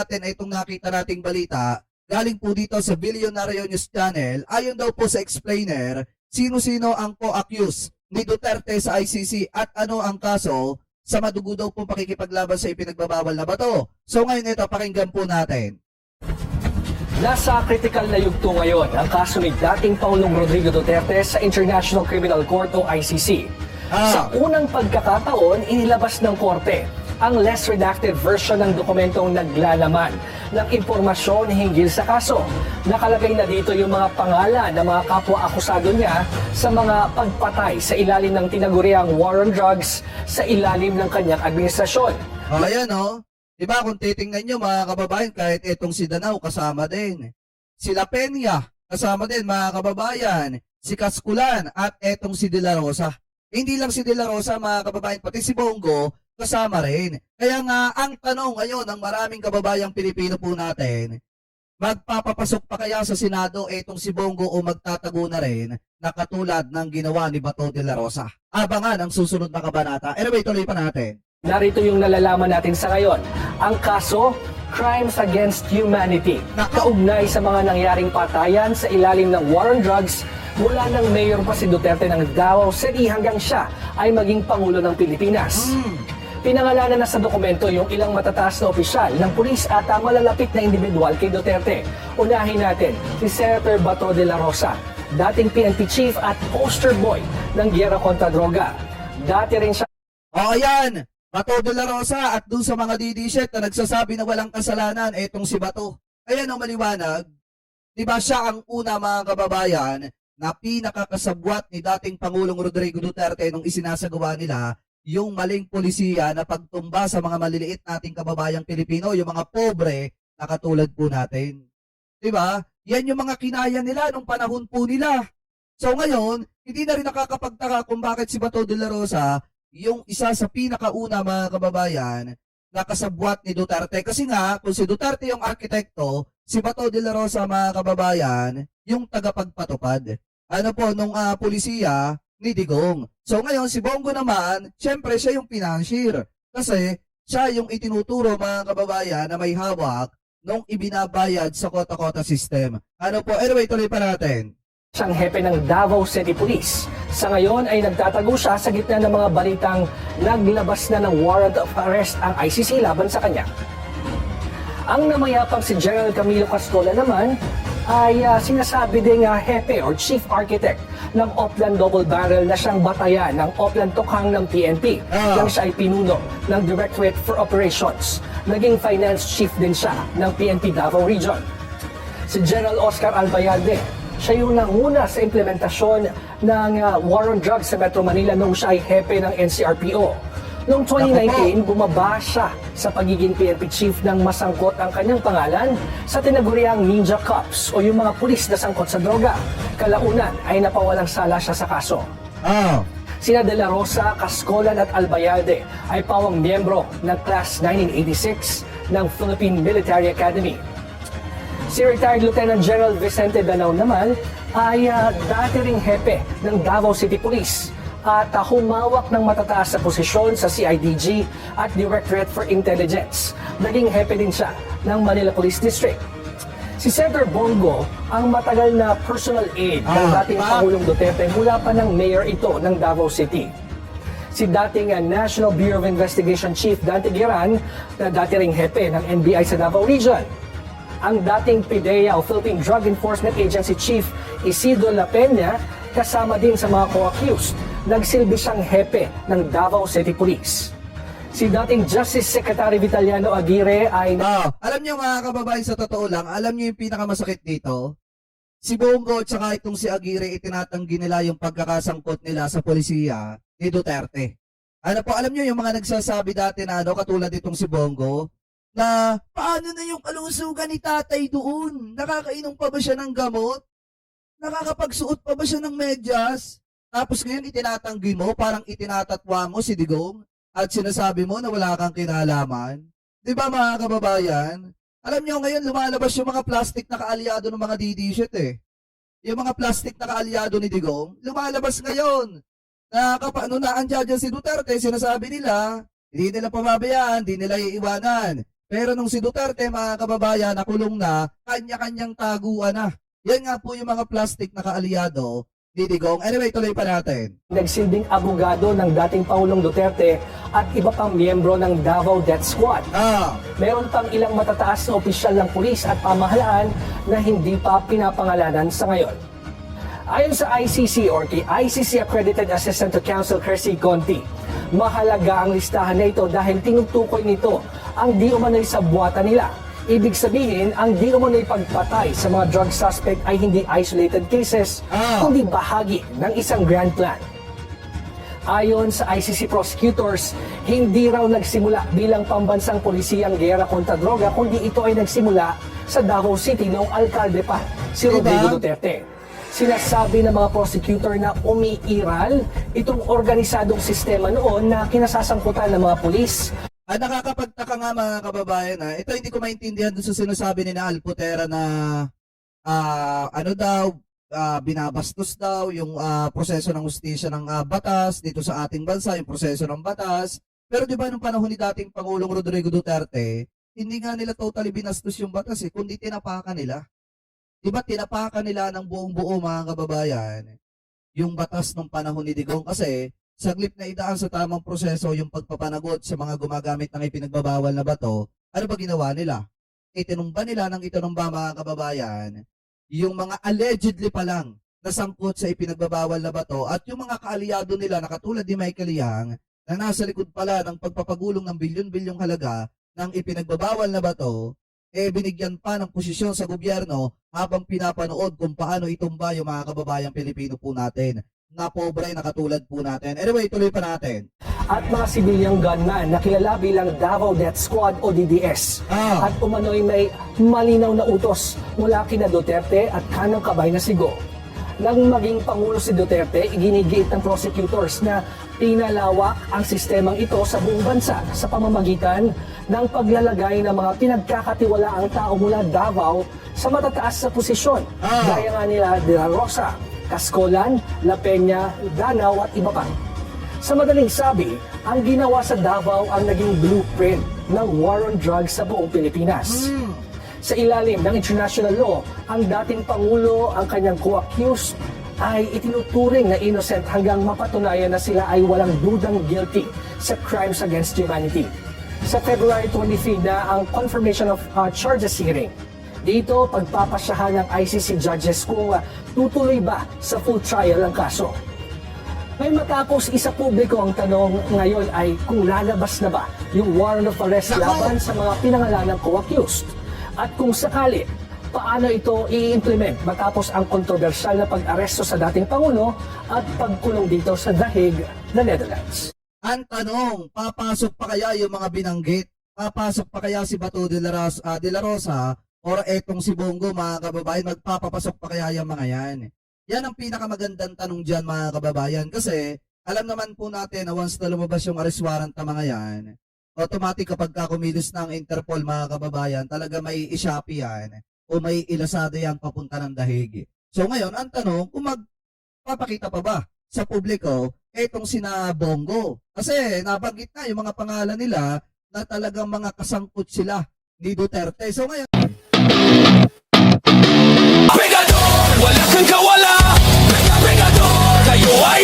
natin itong nakita nating balita. Galing po dito sa Billionaire News Channel. Ayon daw po sa explainer, sino-sino ang co-accused ni Duterte sa ICC at ano ang kaso sa madugo daw po pakikipaglaban sa ipinagbabawal na bato. So ngayon ito, pakinggan po natin. Nasa kritikal na yugto ngayon ang kaso ni dating Pangulong Rodrigo Duterte sa International Criminal Court o ICC. Sa unang pagkakataon, inilabas ng korte ang less redacted version ng dokumentong naglalaman ng impormasyon hinggil sa kaso. Nakalagay na dito yung mga pangalan ng mga kapwa-akusado niya sa mga pagpatay sa ilalim ng tinaguriang war on drugs sa ilalim ng kanyang administrasyon. Ayan o. Diba kung titingnan nyo mga kababayan, kahit itong si Danao kasama din. Sila Peña kasama din mga kababayan. Si Kaskulan at etong si De La Rosa. Hindi lang si De La Rosa mga kababayan, pati si Bongo kasama rin. Kaya nga ang tanong ngayon ng maraming kababayang Pilipino po natin, magpapapasok pa kaya sa Senado etong si Bongo o magtatago na rin na katulad ng ginawa ni Bato De La Rosa? Abangan ang susunod na kabanata. Anyway, tuloy pa natin. Narito yung nalalaman natin sa ngayon. Ang kaso, Crimes Against Humanity. Kaugnay sa mga nangyaring patayan sa ilalim ng war on drugs mula ng mayor pa si Duterte ng Davao City hanggang siya ay maging Pangulo ng Pilipinas. Pinangalanan na sa dokumento yung ilang matataas na opisyal ng pulis at malalapit na individual kay Duterte. Unahin natin si Senator Bato de la Rosa, dating PNP chief at poster boy ng Giyera kontra Droga. Dati rin siya... O ayan, Bato de la Rosa at dun sa mga didishit na nagsasabi na walang kasalanan, etong si Bato. Ayan ang maliwanag. Diba siya ang una mga kababayan na pinakakasabwat ni dating Pangulong Rodrigo Duterte nung isinasagawa nila yung maling polisiya na pagtumba sa mga maliliit nating kababayang Pilipino, yung mga pobre na katulad po natin. Diba? Yan yung mga kinaya nila nung panahon po nila. So ngayon, hindi na rin nakakapagtaka kung bakit si Bato de la Rosa yung isa sa pinakauna mga kababayan na kasabwat ni Duterte. Kasi nga, kung si Duterte yung arkitekto, si Bato de la Rosa mga kababayan, yung tagapagpatupad. Ano po, nung polisiya ni Digong. So ngayon, si Bongo naman, syempre siya yung financier. Kasi siya yung itinuturo mga kababayan na may hawak nung ibinabayad sa kota-kota system. Ano po, anyway, tuloy pa natin. Siyang hepe ng Davao City Police. Sa ngayon ay nagtatago siya sa gitna ng mga balitang naglabas na ng warrant of arrest ang ICC laban sa kanya. Ang namayapang si General Camilo Cascola naman ay sinasabi ding hepe or chief architect ng Oplan Double Barrel na siyang batayan ng Oplan Tokhang ng PNP nang siya ay pinuno ng Directorate for Operations. Naging finance chief din siya ng PNP Davao Region. Si General Oscar Albayalde, siya yung nanguna sa implementasyon ng war on drugs sa Metro Manila nung siya ay hepe ng NCRPO. Noong 2019, bumaba siya sa pagiging PNP chief nang masangkot ang kanyang pangalan sa tinaguriang Ninja Cops o yung mga pulis na sangkot sa droga. Kalaunan ay napawalang sala siya sa kaso. Sina De La Rosa, Cascolan at Albayalde ay pawang miyembro ng Class 1986 ng Philippine Military Academy. Si retired Lieutenant General Vicente Danao naman ay dati ring hepe ng Davao City Police at humawak ng matataas sa posisyon sa CIDG at Directorate for Intelligence. Naging hepe din siya ng Manila Police District. Si Senator Bongo ang matagal na personal aide ng dating Pangulong Duterte mula pa ng mayor ito ng Davao City. Si dating National Bureau of Investigation Chief Dante Giran na dati ring hepe ng NBI sa Davao Region. Ang dating PIDEA o Philippine Drug Enforcement Agency Chief Isidro La Peña kasama din sa mga co-accused. Nagsilbi siyang hepe ng Davao City Police. Si dating Justice Secretary Vitaliano Aguirre ay... alam niyo mga kababayan, sa totoo lang, alam niyo yung pinakamasakit dito? Si Bongo at saka itong si Aguirre, itinatanggi nila yung pagkakasangkot nila sa polisiya ni Duterte. Ano po, alam niyo yung mga nagsasabi dati na katulad itong si Bongo, na paano na yung kalusugan ni tatay doon? Nakakainom pa ba siya ng gamot? Nakakapagsuot pa ba siya ng medyas? Tapos ngayon itinatanggi mo, parang itinatatwa mo si Digong at sinasabi mo na wala kang kinalaman. Di ba mga kababayan? Alam niyo ngayon lumalabas yung mga plastic na kaalyado ng mga didishit eh. Yung mga plastic na kaalyado ni Digong, lumalabas ngayon. Na kapano na andyan si Duterte, sinasabi nila, hindi nila pababayaan, hindi nila iiwanan. Pero nung si Duterte, mga kababayan, nakulong na, kanya-kanyang taguan na. Yan nga po yung mga plastic na kaalyado ni Digong. Anyway, tuloy pa natin. Nagsilbing abogado ng dating Pangulong Duterte at iba pang miyembro ng Davao Death Squad. Meron pang ilang matataas na opisyal ng pulis at pamahalaan na hindi pa pinapangalanan sa ngayon. Ayon sa ICC or kay ICC Accredited Assistant to Counsel Kersey Conti, mahalaga ang listahan na ito dahil tinutukoy nito ang di umano'y sabwata nila. Ibig sabihin, ang di umano'y pagpatay sa mga drug suspect ay hindi isolated cases, kundi bahagi ng isang grand plan. Ayon sa ICC prosecutors, hindi raw nagsimula bilang pambansang polisiyang giyera kontra droga, kundi ito ay nagsimula sa Davao City noong alkalde pa, si Rodrigo Duterte. Sinasabi ng mga prosecutor na umiiral itong organisadong sistema noon na kinasasangkutan ng mga pulis. Nakakapagtaka nga mga kababayan, ito hindi ko maintindihan doon sa sinasabi ni na Alputera na binabastos daw yung proseso ng hustisya ng batas dito sa ating bansa, yung proseso ng batas. Pero di ba nung panahon ni dating Pangulong Rodrigo Duterte, hindi nga nila totally binastos yung batas kundi tinapakan nila. Di ba tinapakan nila ng buong buo mga kababayan yung batas ng panahon ni Digong kasi saglit na idaan sa tamang proseso yung pagpapanagot sa mga gumagamit ng ipinagbabawal na bato. Ano ba ginawa nila? Itinumba nila ng itinumba mga kababayan yung mga allegedly pa lang nasangkot sa ipinagbabawal na bato at yung mga kaalyado nila na katulad ni Michael Yang na nasa likod pala ng pagpapagulong ng bilyon-bilyong halaga ng ipinagbabawal na bato, binigyan pa ng posisyon sa gobyerno habang pinapanood kung paano itumba yung mga kababayang Pilipino po natin na pobre na katulad po natin. Anyway, tuloy pa natin. At mga sibilyang gunman na kilala bilang Davao Death Squad o DDS. At umano'y may malinaw na utos mula kina Duterte at kanang kabay na Sigo. Nang maging Pangulo si Duterte, iginigiit ng prosecutors na pinalawak ang sistemang ito sa buong bansa sa pamamagitan ng paglalagay ng mga pinagkakatiwalaang tao mula Davao sa matataas na posisyon. Gaya nga nila De La Rosa, Cascolan, La Peña, Danao at iba pa. Sa madaling sabi, ang ginawa sa Davao ang naging blueprint ng war on drugs sa buong Pilipinas. Sa ilalim ng international law, ang dating Pangulo, ang kanyang co-accused, ay itinuturing na innocent hanggang mapatunayan na sila ay walang dudang guilty sa crimes against humanity. Sa February 23 na ang confirmation of charges hearing. Dito, pagpapasyahan ng ICC judges kung tutuloy ba sa full trial ang kaso. May matapos isa publiko ang tanong ngayon ay kung lalabas na ba yung warrant of arrest laban sa mga pinangalanang co-accused. At kung sakali, paano ito i-implement matapos ang kontrobersyal na pag-aresto sa dating Pangulo at pagkulong dito sa The Hague, the Netherlands. Ang tanong, papasok pa kaya yung mga binanggit? Papasok pa kaya si Bato de la Rosa or etong si Bongo mga kababayan? Magpapapasok pa kaya yung mga yan? Yan ang pinakamagandang tanong dyan mga kababayan kasi alam naman po natin na once na lumabas yung arrest warrant na mga yan, automatic kapag kumilos ng Interpol mga kababayan, talaga may isyapi yan o may ilasada yan papunta ng dahig. So ngayon, ang tanong, kung magpapakita pa ba sa publiko etong sina Bongo? Kasi nabanggit na yung mga pangalan nila na talagang mga kasangkot sila ni Duterte. So ngayon, Pegador, wala kang kawala. Pegador, kayo ay